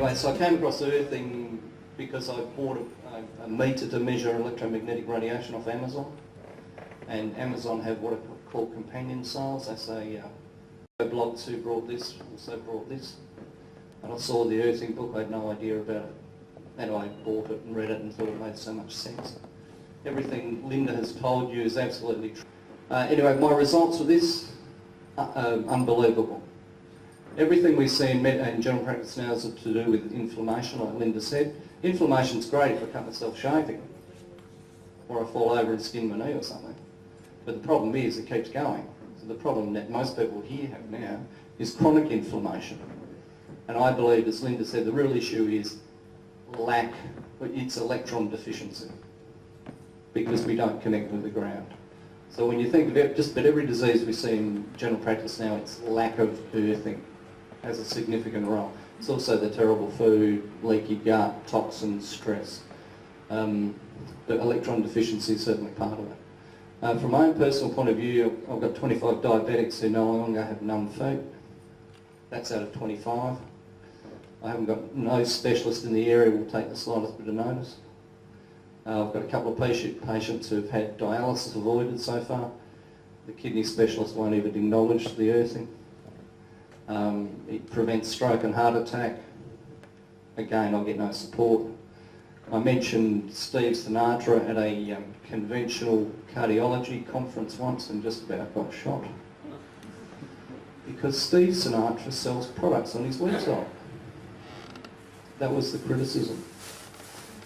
Anyway, so I came across earthing because I bought a meter to measure electromagnetic radiation off Amazon. And Amazon have what are called companion sales. They say blogs who brought this also brought this. And I saw the earthing book, I had no idea about it. And I bought it and read it and thought it made so much sense. Everything Linda has told you is absolutely true. Anyway, my results for this are unbelievable. Everything we see in general practice now is to do with inflammation, like Linda said. Inflammation's great if I cut myself shaving, or I fall over and skin my knee or something. But the problem is it keeps going. So the problem that most people here have now is chronic inflammation. And I believe, as Linda said, the real issue is it's electron deficiency, because we don't connect with the ground. So when you think of it, just about every disease we see in general practice now, it's lack of earthing has a significant role. It's also the terrible food, leaky gut, toxins, stress. But electron deficiency is certainly part of it. From my own personal point of view, I've got 25 diabetics who no longer have numb feet. That's out of 25. I haven't got no specialist in the area who will take the slightest bit of notice. I've got a couple of patients who have had dialysis avoided so far. The kidney specialist won't even acknowledge the earthing. It prevents stroke and heart attack. Again, I'll get no support. I mentioned Steve Sinatra at a conventional cardiology conference once and just about got shot. Because Steve Sinatra sells products on his website. That was the criticism.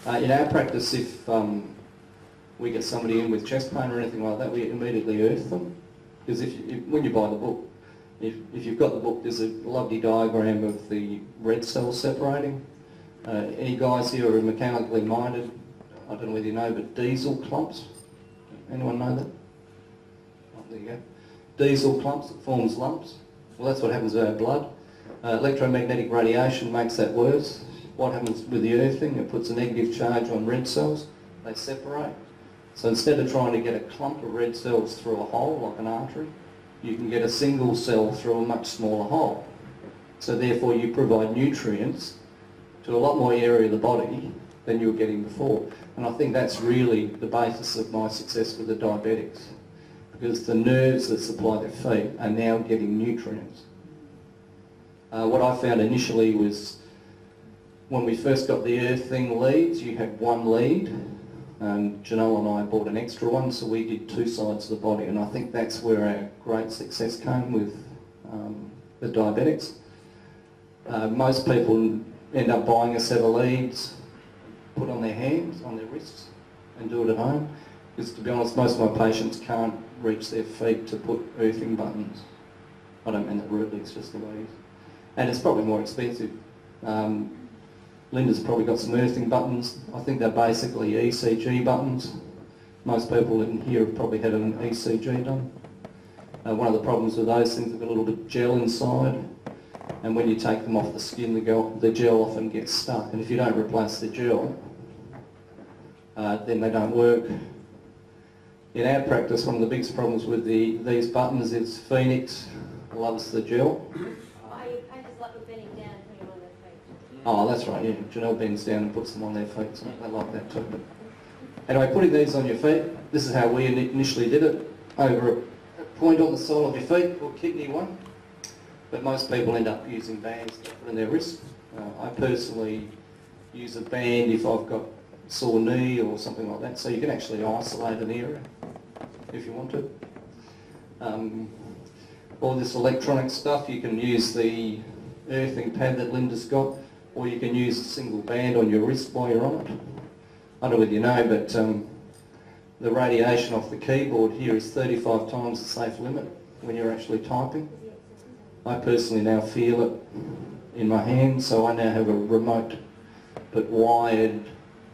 In our practice, if we get somebody in with chest pain or anything like that, we immediately earth them. Because when you buy the book, if you've got the book, there's a lovely diagram of the red cells separating. Any guys here who are mechanically minded, I don't know whether you know, but diesel clumps. Anyone know that? Oh, there you go. Diesel clumps, it forms lumps. Well, that's what happens with our blood. Electromagnetic radiation makes that worse. What happens with the earthing? It puts a negative charge on red cells. They separate. So instead of trying to get a clump of red cells through a hole like an artery, you can get a single cell through a much smaller hole. So therefore you provide nutrients to a lot more area of the body than you were getting before. And I think that's really the basis of my success with the diabetics, because the nerves that supply their feet are now getting nutrients. What I found initially was when we first got the earthing leads, you had one lead, and Janelle and I bought an extra one, so we did two sides of the body, and I think that's where our great success came with the diabetics. Most people end up buying a set of leads, put on their hands, on their wrists, and do it at home. Because to be honest, most of my patients can't reach their feet to put earthing buttons. I don't mean that rudely, it's just the way it is. And it's probably more expensive. Linda's probably got some earthing buttons. I think they're basically ECG buttons. Most people in here have probably had an ECG done. One of the problems with those things, they've got a little bit of gel inside, and when you take them off the skin, the gel often gets stuck, and if you don't replace the gel, then they don't work. In our practice, one of the biggest problems with these buttons is Phoenix loves the gel. Oh, that's right, yeah. Janelle bends down and puts them on their feet, so they like that too. But anyway, putting these on your feet, this is how we initially did it. Over a point on the sole of your feet, or kidney one. But most people end up using bands to put in their wrist. I personally use a band if I've got a sore knee or something like that, so you can actually isolate an area if you want to. All this electronic stuff, you can use the earthing pad that Linda's got, or you can use a single band on your wrist while you're on it. I don't know whether you know, but the radiation off the keyboard here is 35 times the safe limit when you're actually typing. I personally now feel it in my hand, so I now have a remote but wired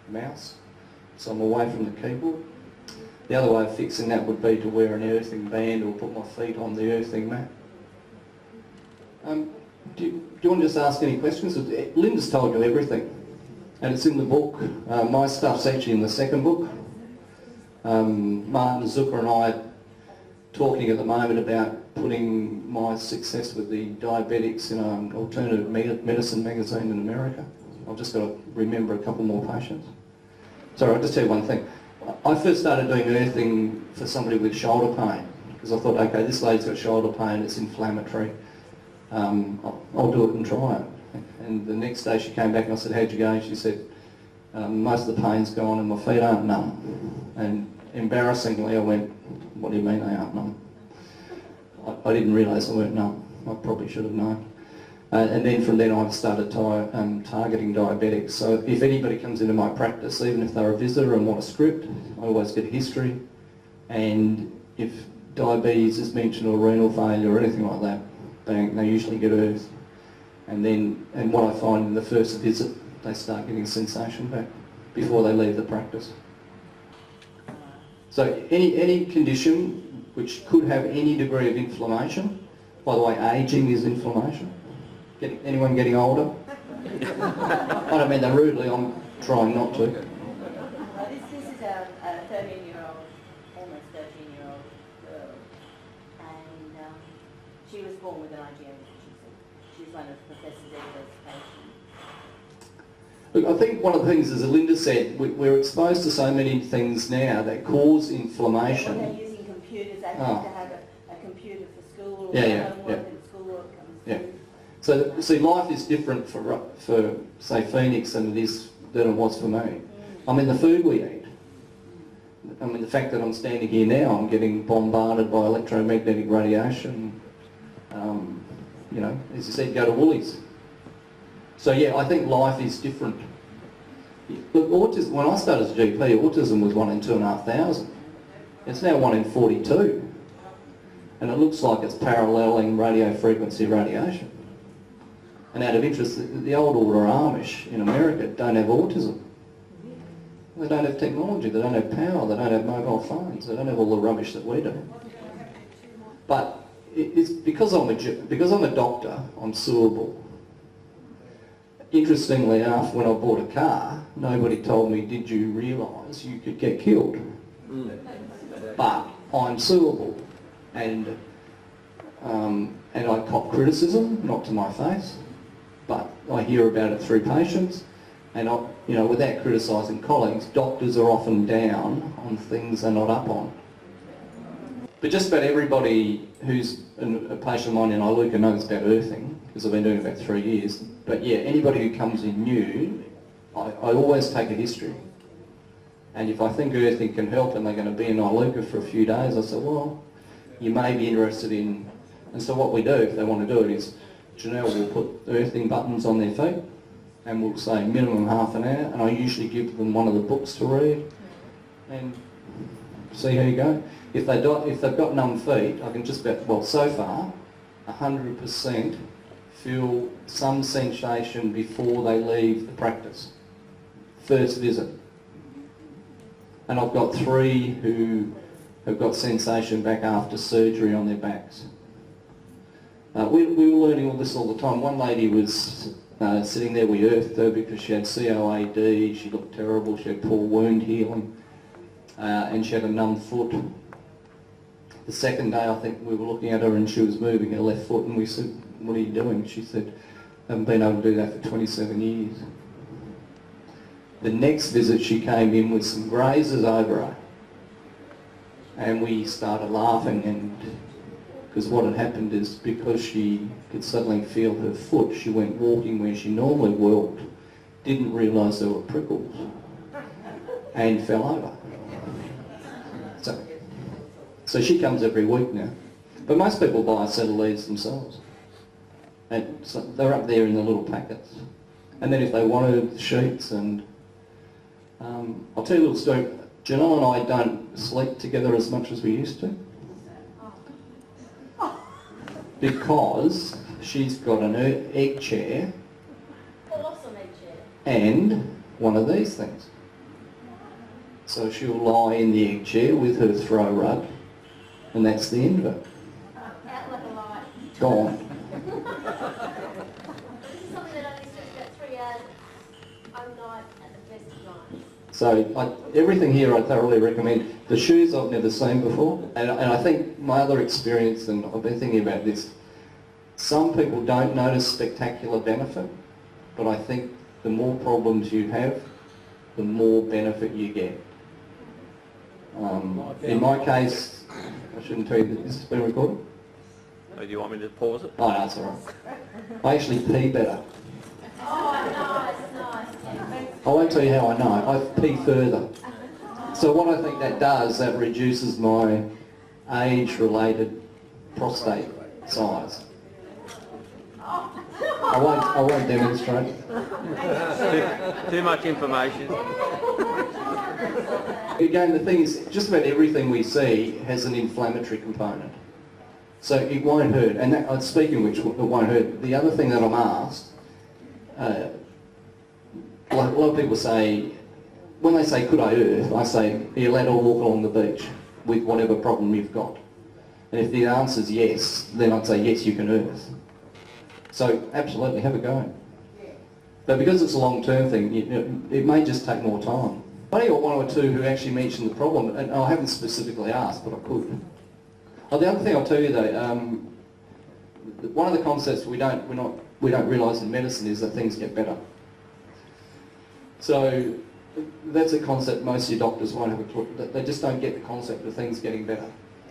mouse, so I'm away from the keyboard. The other way of fixing that would be to wear an earthing band or put my feet on the earthing mat. Do you want to just ask any questions? Linda's told you everything, and it's in the book. My stuff's actually in the second book. Martin Zucker and I are talking at the moment about putting my success with the diabetics in an alternative medicine magazine in America. I've just got to remember a couple more patients. Sorry, I'll just tell you one thing. I first started doing earthing for somebody with shoulder pain because I thought, okay, this lady's got shoulder pain, it's inflammatory. I'll do it and try it. And the next day she came back and I said, how'd you go? She said, most of the pain's gone and my feet aren't numb. And embarrassingly I went, what do you mean they aren't numb? I didn't realise they weren't numb. I probably should have known. And then from then I've started targeting diabetics. So if anybody comes into my practice, even if they're a visitor and want a script, I always get a history. And if diabetes is mentioned or renal failure or anything like that, they usually get earth. And what I find in the first visit, they start getting sensation back before they leave the practice. So any condition which could have any degree of inflammation, by the way, ageing is inflammation. Anyone getting older? I don't mean that rudely, I'm trying not to. This is a 13-year-old, almost 13-year-old girl, and she was born with an IgM deficiency. She's one of Professor Zegler's patients. Look, I think one of the things, as Linda said, we're exposed to so many things now that cause inflammation. When they're using computers, they have to have a computer for school or homework at school or it comes through. So, see, life is different for say, Phoenix than it was for me. I mean, the food we eat. I mean, the fact that I'm standing here now, I'm getting bombarded by electromagnetic radiation. You know, as you said, go to Woolies. So yeah, I think life is different. Look, autism, when I started as a GP, autism was 1 in 2,500. It's now 1 in 42. And it looks like it's paralleling radio frequency radiation. And out of interest, the old order Amish in America don't have autism. They don't have technology, they don't have power, they don't have mobile phones, they don't have all the rubbish that we do. But it's because I'm a doctor, I'm suable. Interestingly enough, when I bought a car, nobody told me, did you realise you could get killed? But I'm suable, and I cop criticism, not to my face, but I hear about it through patients, and without criticising colleagues, doctors are often down on things they're not up on. But just about everybody who's a patient of mine in Iluka knows about earthing, because I've been doing it about 3 years. But yeah, anybody who comes in new, I always take a history. And if I think earthing can help and they're going to be in Iluka for a few days, I say, well, you may be interested in... And so what we do, if they want to do it, is Janelle will put earthing buttons on their feet, and we'll say minimum half an hour, and I usually give them one of the books to read, and see how you go. If they've got numb feet, I can just about, well, so far, 100% feel some sensation before they leave the practice. First visit. And I've got 3 who have got sensation back after surgery on their backs. We were learning all this all the time. One lady was sitting there, we earthed her because she had COAD, she looked terrible, she had poor wound healing, and she had a numb foot. The second day, I think we were looking at her and she was moving her left foot, and we said, what are you doing? She said, I haven't been able to do that for 27 years. The next visit she came in with some grazes over her, and we started laughing, and because what had happened is because she could suddenly feel her foot, she went walking where she normally walked, didn't realise there were prickles, and fell over. So she comes every week now. But most people buy a set of leads themselves. And so they're up there in the little packets. And then if they wanted sheets, and I'll tell you a little story. Janelle and I don't sleep together as much as we used to. Because she's got an egg chair. Awesome egg chair. And one of these things. So she'll lie in the egg chair with her throw rug, and that's the end of it. Out like a light. Gone. This is something that only sleeps about 3 hours overnight at the best of times. So everything here I thoroughly recommend. The shoes I've never seen before, and I think my other experience, and I've been thinking about this, some people don't notice spectacular benefit, but I think the more problems you have, the more benefit you get. In my case, I shouldn't tell you that this has been recorded. Oh, do you want me to pause it? Oh no, it's alright. I actually pee better. I won't tell you how I know, I pee further. So what I think that does, that reduces my age-related prostate size. I won't demonstrate. Too much information. Again, the thing is, just about everything we see has an inflammatory component. So it won't hurt, and that, speaking of which, it won't hurt. The other thing that I'm asked, a lot of people say, when they say, could I earth, I say, are you allowed to walk along the beach with whatever problem you've got? And if the answer is yes, then I'd say, yes, you can earth. So absolutely, have a go. But because it's a long-term thing, it may just take more time. I only got one or two who actually mentioned the problem, and I haven't specifically asked, but I could. Oh, the other thing I'll tell you though, one of the concepts we don't realise in medicine is that things get better. So that's a concept most of your doctors won't have a clue. They just don't get the concept of things getting better.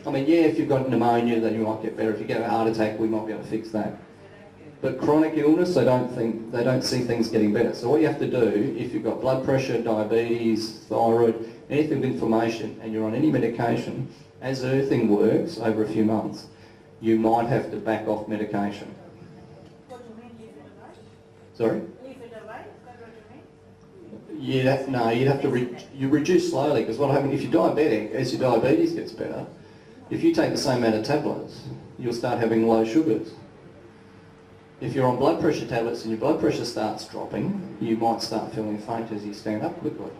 I mean, yeah, if you've got pneumonia, then you might get better. If you get a heart attack, we might be able to fix that. But chronic illness, they don't see things getting better. So what you have to do, if you've got blood pressure, diabetes, thyroid, anything with inflammation, and you're on any medication, as earthing works over a few months, you might have to back off medication. What do you mean, leave it away? Sorry? Leave it away? Is that what you mean? You'd have to you reduce slowly, because what happens if you're diabetic, as your diabetes gets better, if you take the same amount of tablets, you'll start having low sugars. If you're on blood pressure tablets and your blood pressure starts dropping, you might start feeling faint as you stand up quickly.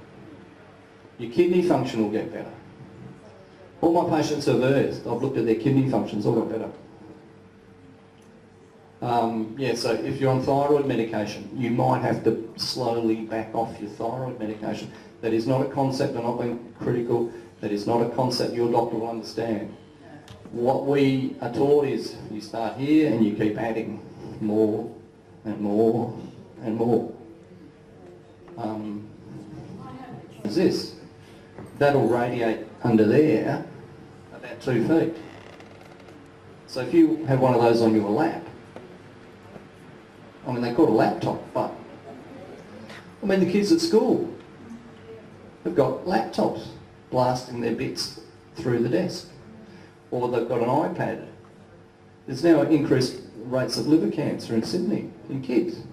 Your kidney function will get better. All my patients have earthed, I've looked at their kidney functions, all got better. So if you're on thyroid medication, you might have to slowly back off your thyroid medication. That is not a concept, I'm not being critical, that is not a concept your doctor will understand. What we are taught is you start here and you keep adding more and more and more. Is this? That'll radiate under there about 2 feet. So if you have one of those on your lap, I mean they call it a laptop, but I mean the kids at school have got laptops blasting their bits through the desk, or they've got an iPad. There's now increased rates of liver cancer in Sydney in kids.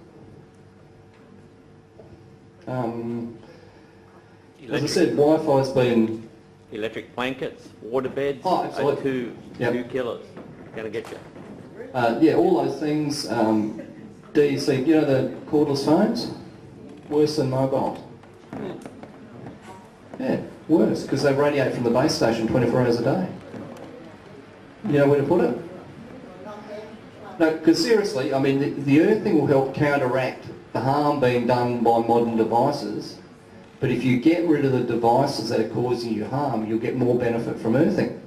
As I said, Wi-Fi's been... Electric blankets, water beds, Oh, are two killers. Gonna get you. yeah, all those things. DEC, you know the cordless phones? Worse than mobile. Yeah, worse, because they radiate from the base station 24 hours a day. You know where to put it? No, because seriously, I mean, the earthing will help counteract the harm being done by modern devices, but if you get rid of the devices that are causing you harm, you'll get more benefit from earthing.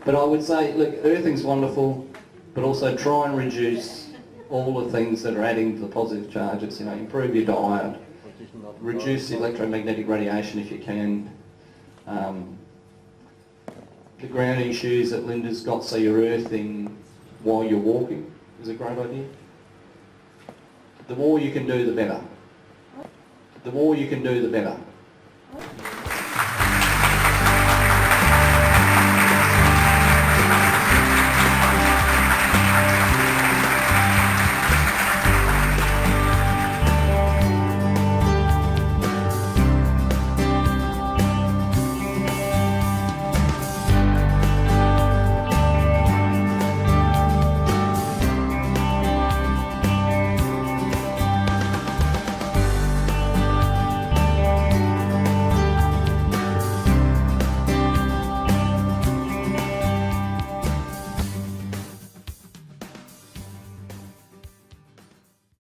But I would say, look, earthing's wonderful, but also try and reduce all the things that are adding to the positive charges. You know, improve your diet, reduce the electromagnetic radiation if you can. The grounding shoes that Linda's got so you're earthing while you're walking is a great idea. The more you can do, the better. The more you can do, the better.